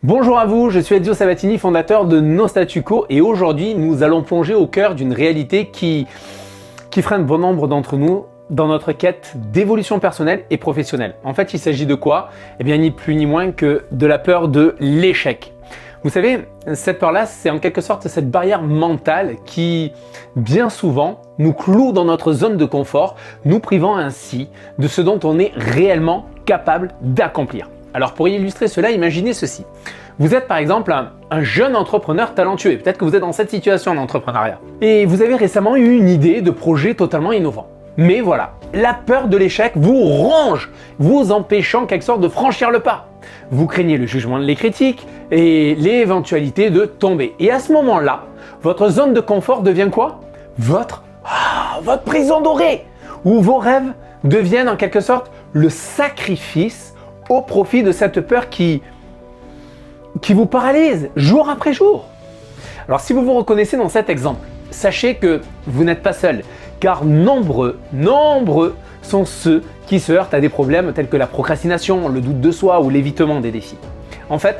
Bonjour à vous, je suis Ezio Sabatini, fondateur de No Statu Quo, et aujourd'hui nous allons plonger au cœur d'une réalité qui freine bon nombre d'entre nous dans notre quête d'évolution personnelle et professionnelle. En fait, il s'agit de quoi? Eh bien, ni plus ni moins que de la peur de l'échec. Vous savez, cette peur-là, c'est en quelque sorte cette barrière mentale qui, bien souvent, nous cloue dans notre zone de confort, nous privant ainsi de ce dont on est réellement capable d'accomplir. Alors pour illustrer cela, imaginez ceci. Vous êtes par exemple un jeune entrepreneur talentueux, peut-être que vous êtes dans cette situation d'entrepreneuriat, et vous avez récemment eu une idée de projet totalement innovant. Mais voilà, la peur de l'échec vous ronge, vous empêchant en quelque sorte de franchir le pas. Vous craignez le jugement des critiques et l'éventualité de tomber. Et à ce moment-là, votre zone de confort devient quoi? Votre prison dorée, où vos rêves deviennent en quelque sorte le sacrifice au profit de cette peur qui vous paralyse jour après jour. Alors si vous vous reconnaissez dans cet exemple, sachez que vous n'êtes pas seul, car nombreux sont ceux qui se heurtent à des problèmes tels que la procrastination, le doute de soi ou l'évitement des défis. En fait,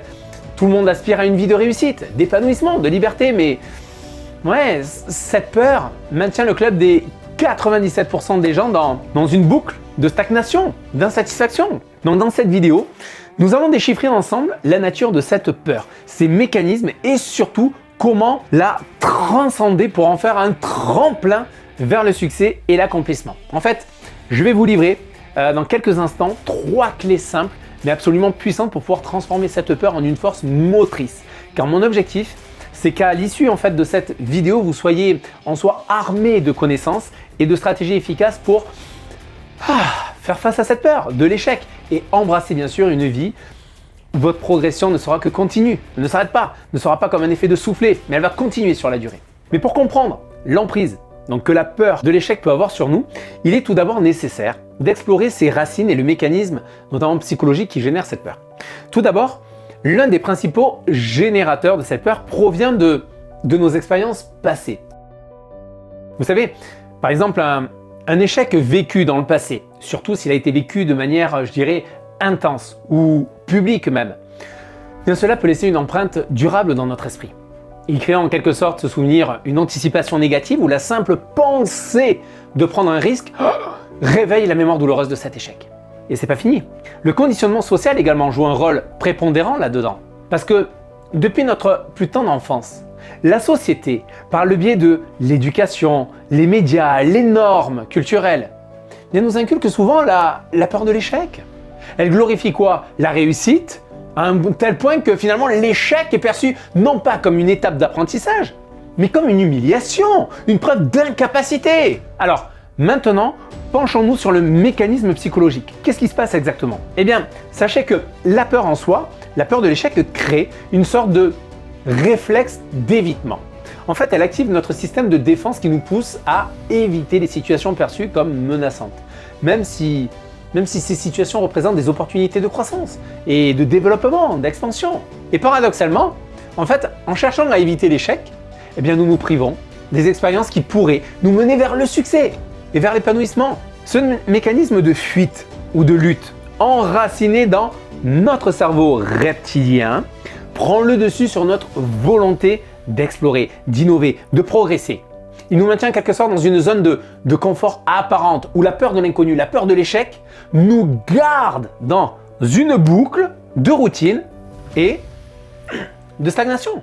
tout le monde aspire à une vie de réussite, d'épanouissement, de liberté, mais cette peur maintient le club des 97% des gens dans une boucle de stagnation, d'insatisfaction. Donc dans cette vidéo, nous allons déchiffrer ensemble la nature de cette peur, ses mécanismes et surtout comment la transcender pour en faire un tremplin vers le succès et l'accomplissement. En fait, je vais vous livrer dans quelques instants 3 clés simples mais absolument puissantes pour pouvoir transformer cette peur en une force motrice. Car mon objectif, c'est qu'à l'issue de cette vidéo, vous soyez en soi armé de connaissances et de stratégies efficaces pour faire face à cette peur de l'échec et embrasser bien sûr une vie où votre progression ne sera que continue, ne s'arrête pas, ne sera pas comme un effet de soufflet, mais elle va continuer sur la durée. Mais pour comprendre l'emprise que la peur de l'échec peut avoir sur nous, il est tout d'abord nécessaire d'explorer ses racines et le mécanisme, notamment psychologique, qui génère cette peur. Tout d'abord, l'un des principaux générateurs de cette peur provient de nos expériences passées. Vous savez, par exemple, un échec vécu dans le passé, surtout s'il a été vécu de manière, je dirais, intense ou publique même, bien cela peut laisser une empreinte durable dans notre esprit. Il crée en quelque sorte ce souvenir une anticipation négative où la simple pensée de prendre un risque réveille la mémoire douloureuse de cet échec. Et c'est pas fini. Le conditionnement social également joue un rôle prépondérant là-dedans. Parce que depuis notre plus tendre enfance, la société, par le biais de l'éducation, les médias, les normes culturelles, nous inculque souvent la peur de l'échec. Elle glorifie quoi? La réussite, à un tel point que finalement l'échec est perçu non pas comme une étape d'apprentissage, mais comme une humiliation, une preuve d'incapacité. Alors, maintenant, penchons-nous sur le mécanisme psychologique. Qu'est-ce qui se passe exactement? Eh bien, sachez que la peur en soi, la peur de l'échec crée une sorte de réflexe d'évitement. En fait, elle active notre système de défense qui nous pousse à éviter les situations perçues comme menaçantes, même si ces situations représentent des opportunités de croissance et de développement, d'expansion. Et paradoxalement, en fait, en cherchant à éviter l'échec, eh bien, nous nous privons des expériences qui pourraient nous mener vers le succès et vers l'épanouissement. Ce mécanisme de fuite ou de lutte enraciné dans notre cerveau reptilien prend le dessus sur notre volonté d'explorer, d'innover, de progresser. Il nous maintient en quelque sorte dans une zone de confort apparente où la peur de l'inconnu, la peur de l'échec nous garde dans une boucle de routine et de stagnation.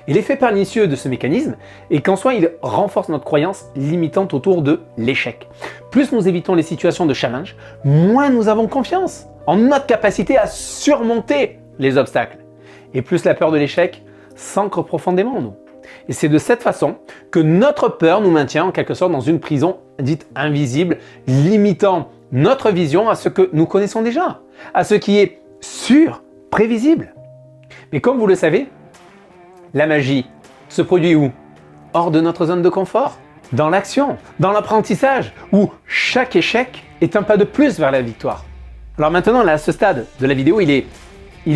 Et l'effet pernicieux de ce mécanisme est qu'en soi, il renforce notre croyance limitante autour de l'échec. Plus nous évitons les situations de challenge, moins nous avons confiance en notre capacité à surmonter les obstacles. Et plus la peur de l'échec s'ancre profondément en nous. Et c'est de cette façon que notre peur nous maintient en quelque sorte dans une prison dite invisible, limitant notre vision à ce que nous connaissons déjà, à ce qui est sûr, prévisible. Mais comme vous le savez, la magie se produit où? Hors de notre zone de confort, dans l'action, dans l'apprentissage, où chaque échec est un pas de plus vers la victoire. Alors maintenant, là, à ce stade de la vidéo, il est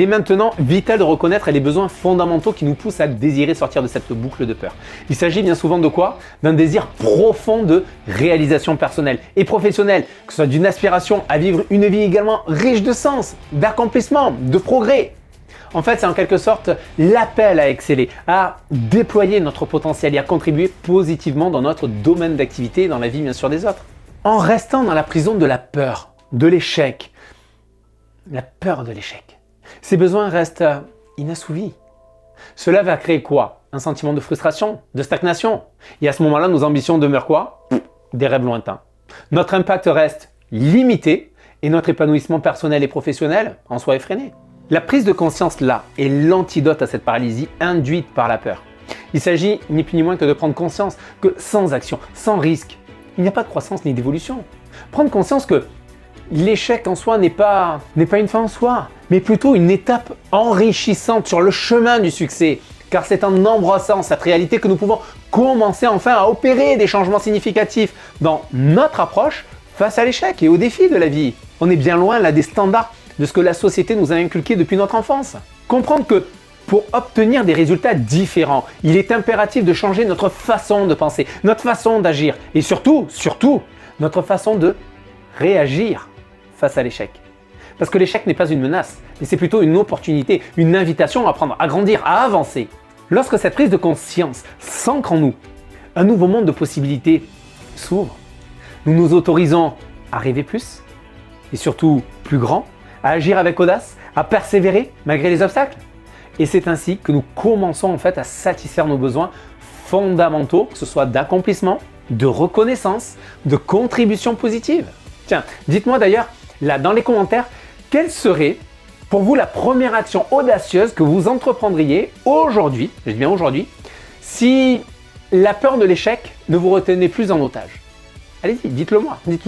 maintenant vital de reconnaître les besoins fondamentaux qui nous poussent à désirer sortir de cette boucle de peur. Il s'agit bien souvent de quoi? D'un désir profond de réalisation personnelle et professionnelle, que ce soit d'une aspiration à vivre une vie également riche de sens, d'accomplissement, de progrès. En fait, c'est en quelque sorte l'appel à exceller, à déployer notre potentiel et à contribuer positivement dans notre domaine d'activité et dans la vie bien sûr des autres. En restant dans la prison de la peur, de l'échec, la peur de l'échec, ces besoins restent inassouvis. Cela va créer quoi? Un sentiment de frustration, de stagnation. Et à ce moment-là, nos ambitions demeurent quoi? Des rêves lointains. Notre impact reste limité et notre épanouissement personnel et professionnel en soi effréné. La prise de conscience là est l'antidote à cette paralysie induite par la peur. Il s'agit ni plus ni moins que de prendre conscience que sans action, sans risque, il n'y a pas de croissance ni d'évolution. Prendre conscience que l'échec en soi n'est pas une fin en soi, mais plutôt une étape enrichissante sur le chemin du succès. Car c'est en embrassant cette réalité que nous pouvons commencer enfin à opérer des changements significatifs dans notre approche face à l'échec et aux défis de la vie. On est bien loin là des standards de ce que la société nous a inculqué depuis notre enfance. Comprendre que pour obtenir des résultats différents, il est impératif de changer notre façon de penser, notre façon d'agir et surtout, notre façon de réagir face à l'échec. Parce que l'échec n'est pas une menace, mais c'est plutôt une opportunité, une invitation à apprendre, à grandir, à avancer. Lorsque cette prise de conscience s'ancre en nous, un nouveau monde de possibilités s'ouvre. Nous nous autorisons à rêver plus et surtout plus grand, à agir avec audace, à persévérer malgré les obstacles. Et c'est ainsi que nous commençons en fait à satisfaire nos besoins fondamentaux, que ce soit d'accomplissement, de reconnaissance, de contribution positive. Tiens, dites-moi d'ailleurs là dans les commentaires, quelle serait pour vous la première action audacieuse que vous entreprendriez aujourd'hui, je dis bien aujourd'hui, si la peur de l'échec ne vous retenait plus en otage? Allez-y, dites-le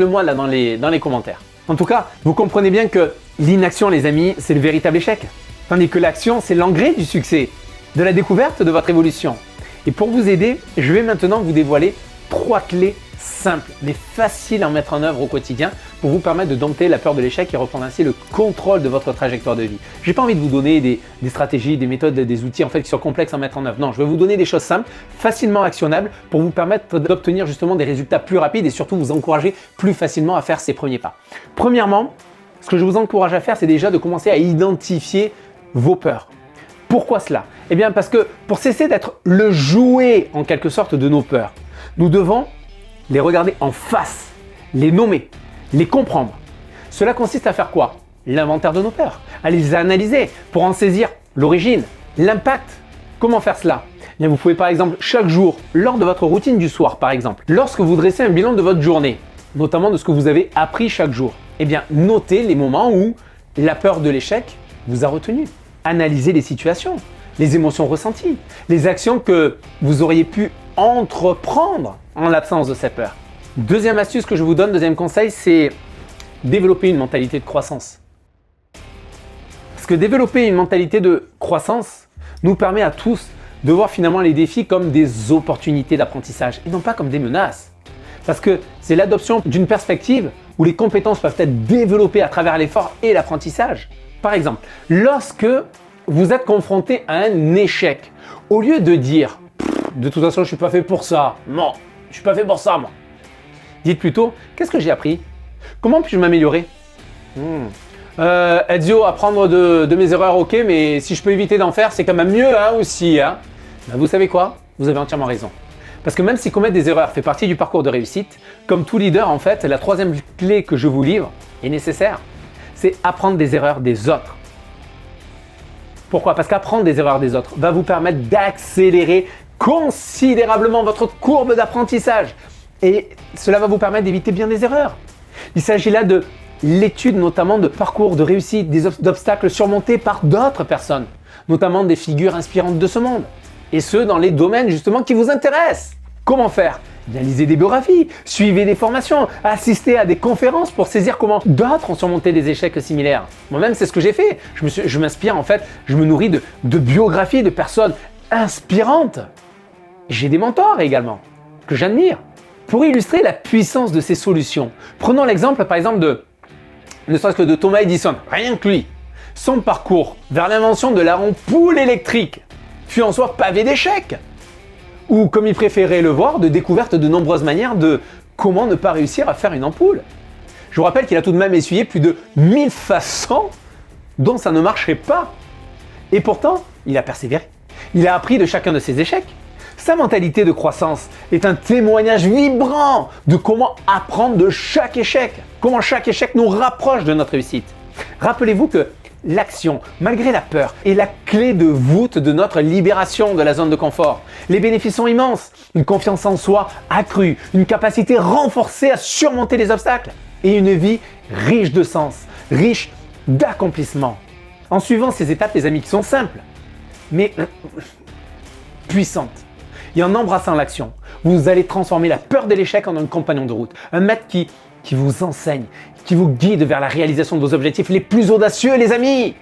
moi là dans les commentaires. En tout cas, vous comprenez bien que l'inaction, les amis, c'est le véritable échec. Tandis que l'action, c'est l'engrais du succès, de la découverte de votre évolution. Et pour vous aider, je vais maintenant vous dévoiler 3 clés simples, mais faciles à mettre en œuvre au quotidien pour vous permettre de dompter la peur de l'échec et reprendre ainsi le contrôle de votre trajectoire de vie. Je n'ai pas envie de vous donner des stratégies, des méthodes, des outils en fait qui sont complexes à mettre en œuvre. Non, je vais vous donner des choses simples, facilement actionnables pour vous permettre d'obtenir justement des résultats plus rapides et surtout vous encourager plus facilement à faire ces premiers pas. Premièrement, ce que je vous encourage à faire, c'est déjà de commencer à identifier vos peurs. Pourquoi cela? Eh bien parce que pour cesser d'être le jouet en quelque sorte de nos peurs, nous devons les regarder en face, les nommer, les comprendre. Cela consiste à faire quoi? L'inventaire de nos peurs, à les analyser pour en saisir l'origine, l'impact. Comment faire cela? Eh bien, vous pouvez par exemple chaque jour, lors de votre routine du soir par exemple, lorsque vous dressez un bilan de votre journée, notamment de ce que vous avez appris chaque jour, eh bien notez les moments où la peur de l'échec vous a retenu. Analysez les situations, les émotions ressenties, les actions que vous auriez pu entreprendre en l'absence de cette peur. Deuxième astuce que je vous donne, deuxième conseil, c'est développer une mentalité de croissance. Parce que développer une mentalité de croissance nous permet à tous de voir finalement les défis comme des opportunités d'apprentissage et non pas comme des menaces. Parce que c'est l'adoption d'une perspective où les compétences peuvent être développées à travers l'effort et l'apprentissage. Par exemple, lorsque vous êtes confronté à un échec, au lieu de dire « de toute façon, je ne suis pas fait pour ça, non, je ne suis pas fait pour ça, moi », dites plutôt « qu'est-ce que j'ai appris? Comment puis-je m'améliorer » Ezio, apprendre de mes erreurs, ok, mais si je peux éviter d'en faire, c'est quand même mieux aussi. Ben, vous savez quoi? Vous avez entièrement raison. Parce que même si commettre des erreurs fait partie du parcours de réussite, comme tout leader, en fait, la troisième clé que je vous livre est nécessaire. C'est apprendre des erreurs des autres. Pourquoi? Parce qu'apprendre des erreurs des autres va vous permettre d'accélérer considérablement votre courbe d'apprentissage. Et cela va vous permettre d'éviter bien des erreurs. Il s'agit là de l'étude notamment de parcours de réussite, d'obstacles surmontés par d'autres personnes, notamment des figures inspirantes de ce monde. Et ce, dans les domaines justement qui vous intéressent. Comment faire? Bien, lisez des biographies, suivez des formations, assistez à des conférences pour saisir comment d'autres ont surmonté des échecs similaires. Moi-même, c'est ce que j'ai fait. Je m'inspire en fait, je me nourris de biographies de personnes inspirantes. J'ai des mentors également, que j'admire. Pour illustrer la puissance de ces solutions, prenons l'exemple par exemple ne serait-ce que de Thomas Edison, rien que lui. Son parcours vers l'invention de l'ampoule électrique fut en soi pavé d'échecs. Ou, comme il préférait le voir, de découverte de nombreuses manières de comment ne pas réussir à faire une ampoule. Je vous rappelle qu'il a tout de même essuyé plus de 1000 façons dont ça ne marchait pas. Et pourtant, il a persévéré. Il a appris de chacun de ses échecs. Sa mentalité de croissance est un témoignage vibrant de comment apprendre de chaque échec, comment chaque échec nous rapproche de notre réussite. Rappelez-vous que l'action, malgré la peur, est la clé de voûte de notre libération de la zone de confort. Les bénéfices sont immenses, une confiance en soi accrue, une capacité renforcée à surmonter les obstacles et une vie riche de sens, riche d'accomplissement. En suivant ces étapes, les amis, qui sont simples, mais puissantes, et en embrassant l'action, vous allez transformer la peur de l'échec en un compagnon de route, un maître qui vous enseigne, qui vous guide vers la réalisation de vos objectifs les plus audacieux, les amis.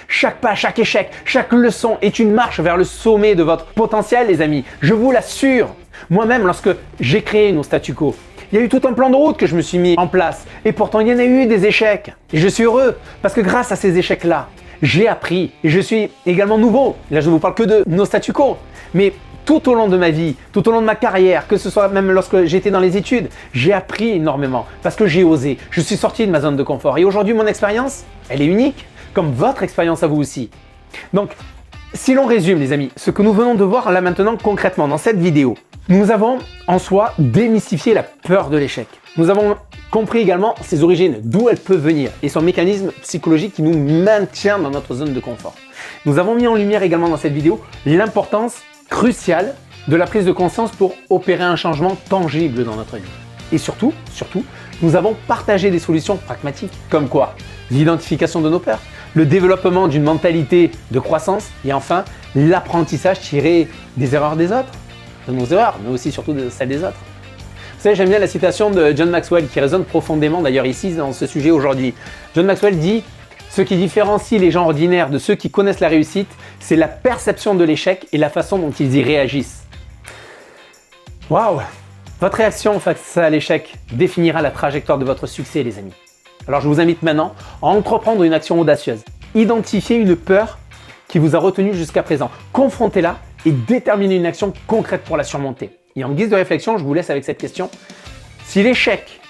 Chaque pas, chaque échec, chaque leçon est une marche vers le sommet de votre potentiel, les amis. Je vous l'assure. Moi-même, lorsque j'ai créé nos statu quo, il y a eu tout un plan de route que je me suis mis en place. Et pourtant, il y en a eu des échecs. Et je suis heureux parce que grâce à ces échecs-là, j'ai appris et je suis également nouveau. Là, je ne vous parle que de nos statu quo. Mais tout au long de ma vie, tout au long de ma carrière, que ce soit même lorsque j'étais dans les études, j'ai appris énormément parce que j'ai osé. Je suis sorti de ma zone de confort et aujourd'hui, mon expérience, elle est unique, comme votre expérience à vous aussi. Donc, si l'on résume, les amis, ce que nous venons de voir là maintenant concrètement dans cette vidéo, nous avons en soi démystifié la peur de l'échec. Nous avons compris également ses origines, d'où elle peut venir et son mécanisme psychologique qui nous maintient dans notre zone de confort. Nous avons mis en lumière également dans cette vidéo l'importance cruciale de la prise de conscience pour opérer un changement tangible dans notre vie. Et surtout, nous avons partagé des solutions pragmatiques, comme quoi l'identification de nos peurs, le développement d'une mentalité de croissance et enfin l'apprentissage tiré des erreurs des autres, de nos erreurs, mais aussi surtout de celles des autres. Vous savez, j'aime bien la citation de John Maxwell qui résonne profondément d'ailleurs ici dans ce sujet aujourd'hui. John Maxwell dit: ce qui différencie les gens ordinaires de ceux qui connaissent la réussite, c'est la perception de l'échec et la façon dont ils y réagissent. Waouh! Votre réaction face à l'échec définira la trajectoire de votre succès, les amis. Alors je vous invite maintenant à entreprendre une action audacieuse. Identifiez une peur qui vous a retenu jusqu'à présent. Confrontez-la et déterminez une action concrète pour la surmonter. Et en guise de réflexion, je vous laisse avec cette question. Si l'échec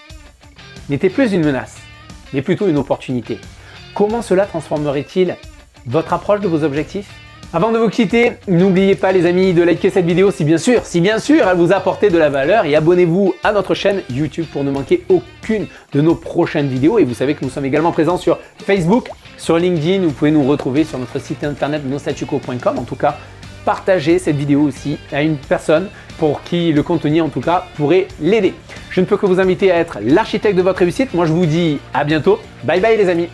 n'était plus une menace, mais plutôt une opportunité, comment cela transformerait-il votre approche de vos objectifs? Avant de vous quitter, n'oubliez pas les amis de liker cette vidéo si bien sûr elle vous a apporté de la valeur et abonnez-vous à notre chaîne YouTube pour ne manquer aucune de nos prochaines vidéos. Et vous savez que nous sommes également présents sur Facebook, sur LinkedIn, vous pouvez nous retrouver sur notre site internet nostatuco.com. En tout cas, partagez cette vidéo aussi à une personne pour qui le contenu en tout cas pourrait l'aider. Je ne peux que vous inviter à être l'architecte de votre réussite. Moi je vous dis à bientôt. Bye bye les amis.